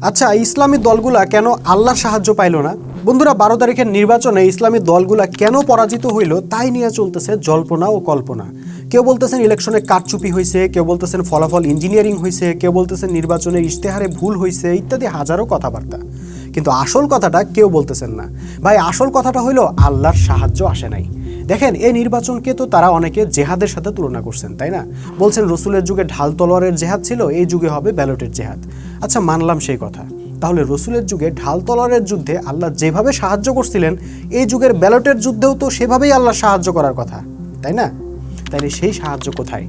আচ্ছা, ইসলামী দলগুলা কেন আল্লাহর সাহায্য পাইল না? বন্ধুরা, 12 তারিখের নির্বাচনে ইসলামী দলগুলা কেন পরাজিত হইল তাই নিয়ে চলতেছে জল্পনা ও কল্পনা। কেউ বলতেছেন ইলেকশনে কারচুপি হয়েছে, কেউ বলতেছেন ফলাফল ইঞ্জিনিয়ারিং হয়েছে, কেউ বলতেছেন নির্বাচনের ইশতেহারে ভুল হয়েছে, ইত্যাদি হাজারো কথাবার্তা। কিন্তু আসল কথাটা কেউ বলতেছেন না। ভাই, আসল কথাটা হইলো আল্লাহর সাহায্য আসে নাই। দেখেন, এই নির্বাচনকে তো তারা অনেকে জেহাদের সাথে তুলনা করছেন, তাই না? বলছেন রসুলের যুগে ঢাল তলোয়ারের জেহাদ ছিল, এই যুগে হবে ব্যালটের জেহাদ। আচ্ছা, মানলাম সেই কথা। তাহলে রসুলের যুগে ঢাল তলোয়ারের যুদ্ধে আল্লাহ যেভাবে সাহায্য করছিলেন, এই যুগের ব্যালটের যুদ্ধেও তো সেভাবেই আল্লাহ সাহায্য করার কথা, তাই না? তাইলে সেই সাহায্য কোথায়?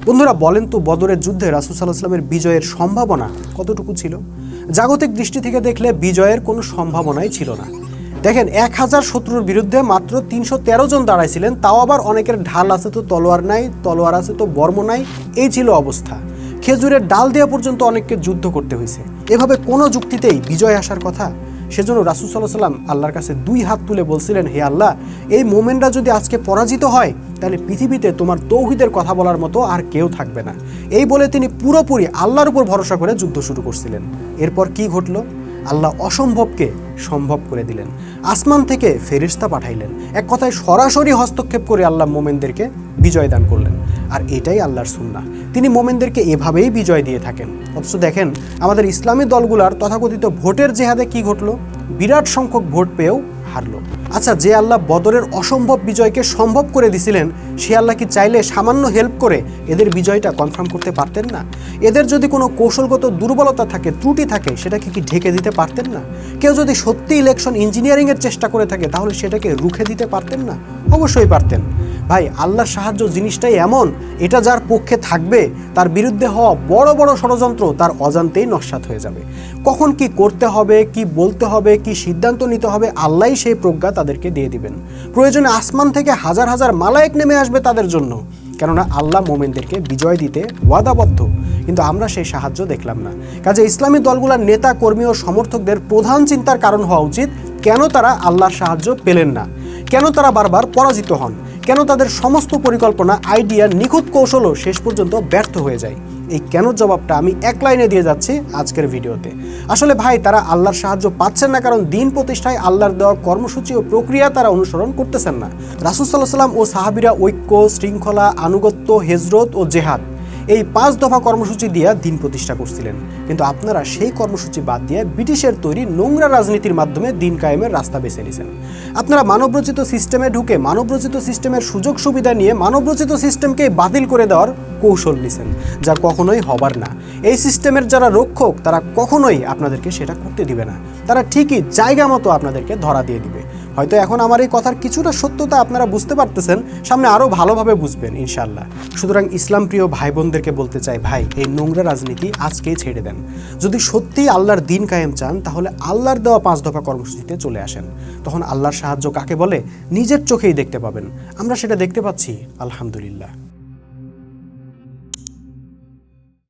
বন্ধুরা, বলেন তো, বদরের যুদ্ধে রাসূল সাল্লাল্লাহু আলাইহি ওয়াসাল্লামের বিজয়ের সম্ভাবনা কতটুকু ছিল? জাগতিক দৃষ্টি থেকে দেখলে বিজয়ের কোনো সম্ভাবনাই ছিল না। দেখেন, 1000 শত্রুর বিরুদ্ধে মাত্র 313 জন দাঁড়াইছিলেন, তাও আবার অনেকের ঢাল আছে তো তলোয়ার নাই, তলোয়ার আছে তো বর্ম নাই, এই ছিল অবস্থা। খেজুরের ডাল দেওয়া পর্যন্ত অনেককে যুদ্ধ করতে হয়েছে। এভাবে কোনো যুক্তিতেই বিজয় আসার কথা? সেজন্য রাসূল সাল্লাল্লাহু আলাইহি ওয়াসাল্লাম আল্লাহর কাছে 2 হাত তুলে বলছিলেন, হে আল্লাহ, এই মোমেনরা যদি আজকে পরাজিত হয় তাহলে পৃথিবীতে তোমার তৌহিদের কথা বলার মতো আর কেউ থাকবে না। এই বলে তিনি পুরোপুরি আল্লাহর উপর ভরসা করে যুদ্ধ শুরু করছিলেন। এরপর কি ঘটল? আল্লাহ অসম্ভবকে সম্ভব করে দিলেন। আসমান থেকে ফেরেশতা পাঠাইলেন। এক কথায় সরাসরি হস্তক্ষেপ করে আল্লাহ মোমেনদেরকে বিজয় দান করলেন। আর এটাই আল্লাহর সুন্নাহ। তিনি মোমেনদেরকে এভাবেই বিজয় দিয়ে থাকেন। অথচ দেখেন, আমাদের ইসলামী দলগুলার তথাকথিত ভোটের জেহাদে কি ঘটলো? বিরাট সংখ্যক ভোট পেয়েও হারলো। আচ্ছা, যে আল্লাহ বদরের অসম্ভব বিজয়কে সম্ভব করে দিছিলেন, সে আল্লাহ কি চাইলে সামান্য হেল্প করে এদের বিজয়টা কনফার্ম করতে পারতেন না? এদের যদি কোনো কৌশলগত দুর্বলতা থাকে, ত্রুটি থাকে, সেটাকে কি ঢেকে দিতে পারতেন না? কেউ যদি সত্যি ইলেকশন ইঞ্জিনিয়ারিংয়ের চেষ্টা করে থাকে, তাহলে সেটাকে রুখে দিতে পারতেন না? অবশ্যই পারতেন। ভাই, আল্লাহর সাহায্য জিনিসটাই এমন, এটা যার পক্ষে থাকবে তার বিরুদ্ধে হওয়া বড় বড় ষড়যন্ত্র তার অজান্তেই নস্যাৎ হয়ে যাবে। কখন কি করতে হবে, কি বলতে হবে, কি সিদ্ধান্ত নিতে হবে, আল্লাহই সেই প্রজ্ঞা তাদেরকে দিয়ে দিবেন। প্রয়োজনে আসমান থেকে হাজার হাজার মালায়েক নেমে আসবে তাদের জন্য, কেননা আল্লাহ মোমেনদেরকে বিজয় দিতে ওয়াদাবদ্ধ। কিন্তু আমরা সেই সাহায্য দেখলাম না। কাজে ইসলামী দলগুলোর নেতা, কর্মী ও সমর্থকদের প্রধান চিন্তার কারণ হওয়া উচিত, কেন তারা আল্লাহর সাহায্য পেলেন না, কেন তারা বারবার পরাজিত হন, কেন তাদের সমস্ত পরিকল্পনা, আইডিয়া, নিখুঁত কৌশলও শেষ পর্যন্ত ব্যর্থ হয়ে যায়। এই কেনর জবাবটা আমি এক লাইনে দিয়ে যাচ্ছি আজকের ভিডিওতে। আসলে ভাই, তারা আল্লাহর সাহায্য পাচ্ছেন না কারণ দিন প্রতিষ্ঠায় আল্লাহর দেওয়া কর্মসূচি ও প্রক্রিয়া তারা অনুসরণ করতেছেন না। রাসূল সাল্লাল্লাহু আলাইহি ওয়াসাল্লাম ও সাহাবীরা ঐক্য, শৃঙ্খলা, আনুগত্য, হিজরত ও জেহাদ, এই 5 দফা কর্মসূচি দিয়ে দিন প্রতিষ্ঠা করছিলেন। কিন্তু আপনারা সেই কর্মসূচি বাদ দিয়ে ব্রিটিশের তৈরি নোংরা রাজনীতির মাধ্যমে দিন কায়েমের রাস্তা বেছে নিয়েছেন। আপনারা মানবরচিত সিস্টেমে ঢুকে মানবরচিত সিস্টেমের সুযোগ সুবিধা নিয়ে মানবরচিত সিস্টেমকে বাতিল করে দেওয়ার কৌশল নিছেন, যা কখনোই হবার না। এই সিস্টেমের যারা রক্ষক, তারা কখনোই আপনাদেরকে সেটা করতে দিবে না। তারা ঠিকই জায়গা মতো আপনাদেরকে ধরা দিয়ে দিবে। হয়তো এখন আমার এই কথার কিছুটা সত্যতা আপনারা বুঝতে পারতেছেন, সামনে আরও ভালোভাবে বুঝবেন ইনশাআল্লাহ। সুতরাং ইসলাম প্রিয় ভাই বোনদেরকে বলতে চাই, ভাই, এই নোংরা রাজনীতি আজকেই ছেড়ে দেন। যদি সত্যিই আল্লাহর দিন কায়েম চান, তাহলে আল্লাহর দেওয়া 5 দফা কর্মসূচিতে চলে আসেন। তখন আল্লাহর সাহায্য কাকে বলে নিজের চোখেই দেখতে পাবেন। আমরা সেটা দেখতে পাচ্ছি, আলহামদুলিল্লাহ।